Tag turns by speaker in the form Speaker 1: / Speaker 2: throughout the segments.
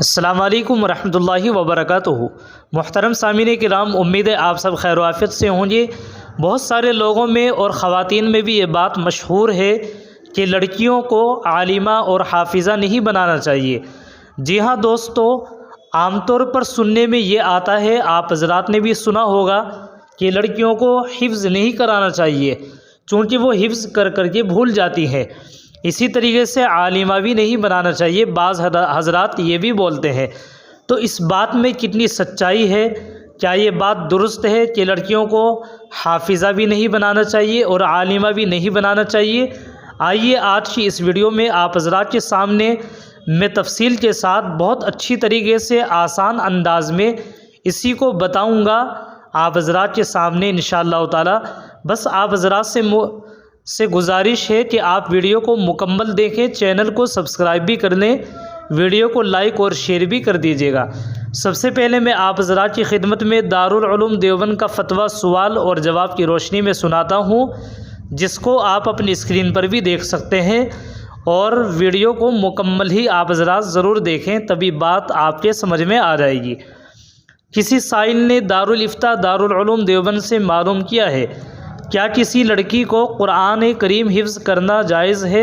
Speaker 1: अस्सलाम वालेकुम रहमतुल्लाहि व बरकातुहू। मुहतरम सामीन किराम, उम्मीद है आप सब खैर आफियत से होंगे। बहुत सारे लोगों में और ख़वातीन में भी ये बात मशहूर है कि लड़कियों को आलिमा और हाफिज़ा नहीं बनाना चाहिए। जी हाँ दोस्तों, आमतौर पर सुनने में ये आता है, आप हज़रात ने भी सुना होगा कि लड़कियों को हिफ्ज़ नहीं कराना चाहिए चूँकि वो हिफ्ज़ कर करके भूल जाती हैं। इसी तरीके से आलिमा भी नहीं बनाना चाहिए, बाज़ हज़रात ये भी बोलते हैं। तो इस बात में कितनी सच्चाई है? क्या ये बात दुरुस्त है कि लड़कियों को हाफिज़ा भी नहीं बनाना चाहिए और आलिमा भी नहीं बनाना चाहिए? आइए आज की इस वीडियो में आप हज़रात के सामने मैं तफसील के साथ बहुत अच्छी तरीके से आसान अंदाज में इसी को बताऊंगा आप हज़रात के सामने इंशाअल्लाह ताला। बस आप हज़रात से गुजारिश है कि आप वीडियो को मुकम्मल देखें, चैनल को सब्सक्राइब भी कर लें, वीडियो को लाइक और शेयर भी कर दीजिएगा। सबसे पहले मैं आप हज़रात की खिदमत में दारुल उलूम देवबंद का फ़तवा सवाल और जवाब की रोशनी में सुनाता हूँ, जिसको आप अपनी स्क्रीन पर भी देख सकते हैं। और वीडियो को मुकम्मल ही आप हज़रात ज़रूर देखें, तभी बात आपके समझ में आ जाएगी। किसी साइल ने दारुल इफ्ता दारुल उलूम देवबंद से मालूम किया है, क्या किसी लड़की को कुरान करीम हिफ्ज़ करना जायज़ है?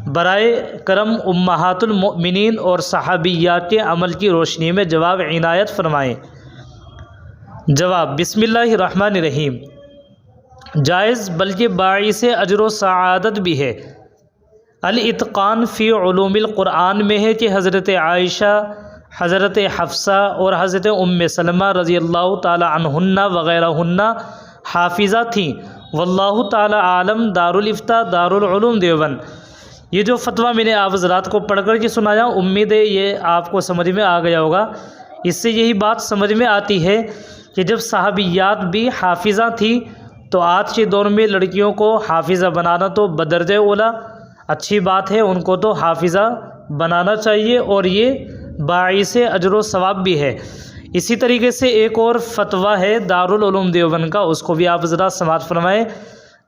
Speaker 1: बराए करम उम्महातुल मोमिनीन और सहाबियात के अमल की रोशनी में जवाब इनायत फरमाएँ। जवाब, बिस्मिल्लाहिर्रहमानिर्रहीम। जायज़ बल्कि बाइस अजर सआदत भी है। अल इत्क़ान फ़ी उलूमिल कुरान में है कि हज़रत आयशा, हज़रत हफ्सा और हज़रत उम्मे सलमा रज़ी अल्लाह ताला अन्हुन्ना वग़ैरहुन्ना हाफिज़ा थी। वल्लाहु ताला आलम। दारुल इफ्ता दारुल उलूम देवबंद। ये जो फ़तवा मैंने आप हज़रात को पढ़ कर के सुनाया, उम्मीद है ये आपको समझ में आ गया होगा। इससे यही बात समझ में आती है कि जब सहाबियात भी हाफिज़ा थी तो आज के दौर में लड़कियों को हाफिज़ा बनाना तो बदरजे ओला अच्छी बात है, उनको तो हाफिज़ा बनाना चाहिए और ये बाइसे अजर सवाब भी है। इसी तरीके से एक और फ़तवा है दारुल उलूम देवबंद का, उसको भी आप ज़रा समाअत फरमाएँ,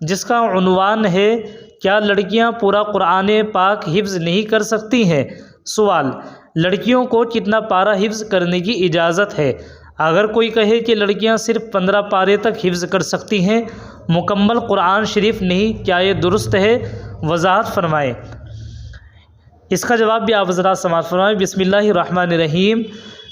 Speaker 1: जिसका उन्वान है, क्या लड़कियां पूरा कुरान पाक हिफ्ज़ नहीं कर सकती हैं? सवाल, लड़कियों को कितना पारा हिफ्ज़ करने की इजाज़त है? अगर कोई कहे कि लड़कियां सिर्फ 15 पारे तक हिफ्ज़ कर सकती हैं, मुकम्मल कुरान शरीफ नहीं, क्या ये दुरुस्त है? वज़ाहत फरमाएँ। इसका जवाब भी आप ज़रा समाअत फरमाएँ। बिस्मिल्लाहिर्रहमानिर्रहीम।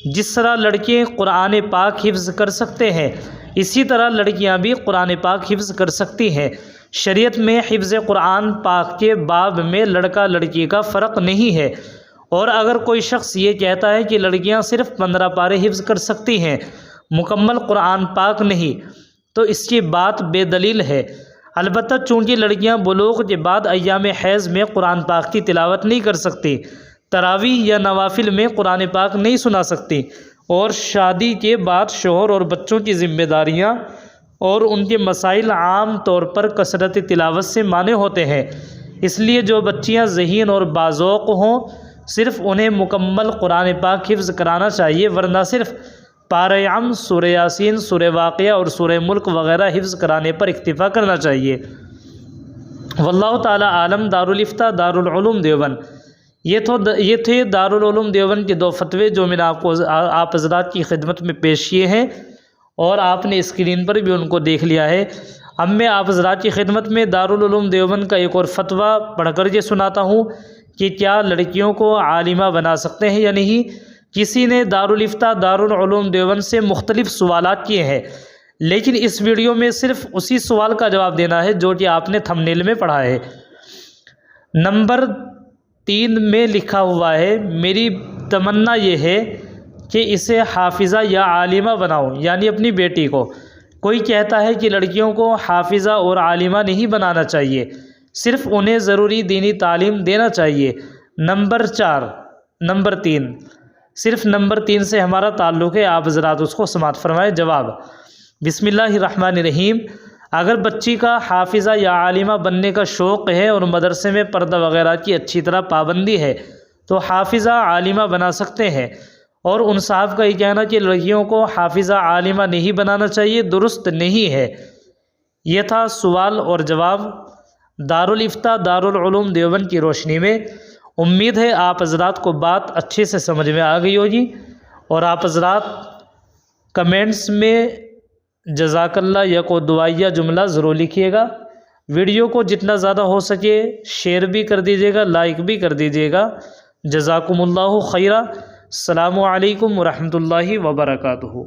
Speaker 1: जिस तरह लड़के कुरान पाक हिफ्ज़ कर सकते हैं, इसी तरह लड़कियां भी कुरान पाक हिफ्ज़ कर सकती हैं। शरीयत में हिफ्ज़ कुरान पाक के बाब में लड़का लड़की का फ़र्क नहीं है। और अगर कोई शख्स ये कहता है कि लड़कियां सिर्फ 15 पारे हिफ्ज़ कर सकती हैं, मुकम्मल कुरान पाक नहीं, तो इसकी बात बेदलील है। अलबत्ता चूँकि लड़कियां बुलूग़ के बाद अय्याम हैज़ में कुरान पाक की तिलावत नहीं कर सकती, तरावीह या नवाफिल में कुरान पाक नहीं सुना सकती, और शादी के बाद शोहर और बच्चों की ज़िम्मेदारियाँ और उनके मसाइल आम तौर पर कसरत तिलावत से माने होते हैं, इसलिए जो बच्चियां ज़हीन और बाज़ौक़ हों, सिर्फ़ उन्हें मुकम्मल कुरान पाक हिफ्ज़ कराना चाहिए, वरना सिर्फ़ पारे अम, सूरह यासीन, सूरह वाक़िया और सूरह मुल्क वग़ैरह हिफ्ज़ कराने पर इक्तिफ़ा करना चाहिए। वल्लाहु ताला आलम। दारुल इफ्ता दारुल उलूम देवबंद। ये थे दारुल उलूम देवबंद के दो फतवे जो मैंने आप हज़रात की खिदमत में पेश किए हैं और आपने स्क्रीन पर भी उनको देख लिया है। अब मैं आप हज़रात की खिदमत में दारुल उलूम देवबंद का एक और फ़तवा पढ़ कर के सुनाता हूँ कि क्या लड़कियों को आलिमा बना सकते हैं या नहीं। किसी ने दारुल इफ्ता दारुल उलूम देवबंद से मुख्तलिफ़ सवालात किए हैं, लेकिन इस वीडियो में सिर्फ उसी सवाल का जवाब देना है जो कि आपने थंबनेल में पढ़ा है। नंबर 3 में लिखा हुआ है, मेरी तमन्ना ये है कि इसे हाफिज़ा या आलिमा बनाओ, यानी अपनी बेटी को। कोई कहता है कि लड़कियों को हाफिज़ा और आलिमा नहीं बनाना चाहिए, सिर्फ़ उन्हें ज़रूरी दीनी तालीम देना चाहिए। नंबर 3 सिर्फ़ नंबर 3 से हमारा ताल्लुक़ है, आप ज़रा उसको समाअत फरमाएँ। जवाब, बिस्मिल्लाहिर्रहमानिर्रहीम। अगर बच्ची का हाफिज़ा या आलिमा बनने का शौक़ है और मदरसे में पर्दा वग़ैरह की अच्छी तरह पाबंदी है, तो हाफिज़ा आलिमा बना सकते हैं। और उन साहब का ये कहना कि लड़कियों को हाफिज़ा आलिमा नहीं बनाना चाहिए, दुरुस्त नहीं है। यह था सवाल और जवाब दारुल इफ्ता दारुल उलूम देवबंद की रोशनी में। उम्मीद है आप हज़रात को बात अच्छे से समझ में आ गई होगी। और आप हज़रात कमेंट्स में जज़ाकल्लाह या कोई दुआया जुमला ज़रूर लिखिएगा। वीडियो को जितना ज़्यादा हो सके शेयर भी कर दीजिएगा, लाइक भी कर दीजिएगा। जज़ाकुमुल्लाहु खैरा। अस्सलामु अलैकुम व रहमतुल्लाहि व बरकातुहू।